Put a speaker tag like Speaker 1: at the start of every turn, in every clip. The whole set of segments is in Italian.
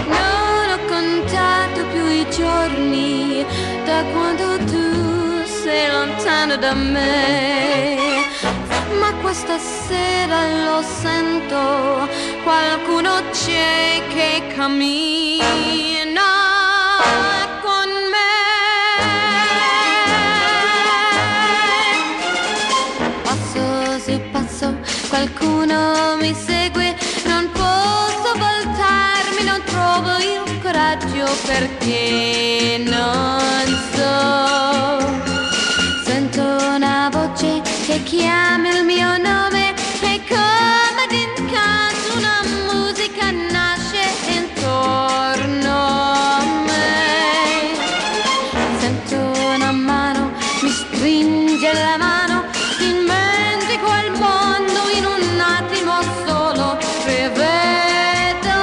Speaker 1: Non ho contato più i giorni da quando tu sei lontano da me, ma questa sera lo sento, qualcuno c'è che cammina con me. Passo su passo, qualcuno mi segue, non posso voltarmi, non trovo il coraggio perché non so. Sento una voce che chiama il mio nome e come d'incanto una musica nasce intorno a me. Sento una mano, mi stringe la mano, dimentico il mondo in un attimo solo, rivedo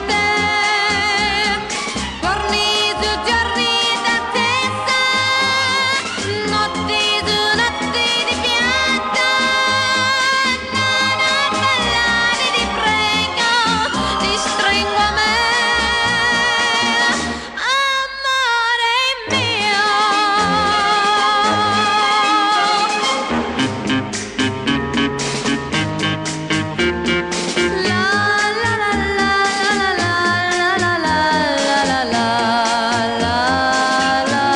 Speaker 1: te. Giorni su giorni d'attesa, notti su notti di pianto, non ballare ti prego, ti stringo a me, amore mio. La la la la la la la la la la la la.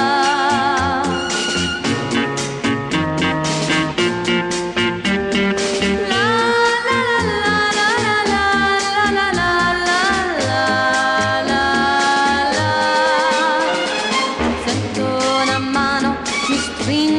Speaker 1: Sento una mano, mi stringe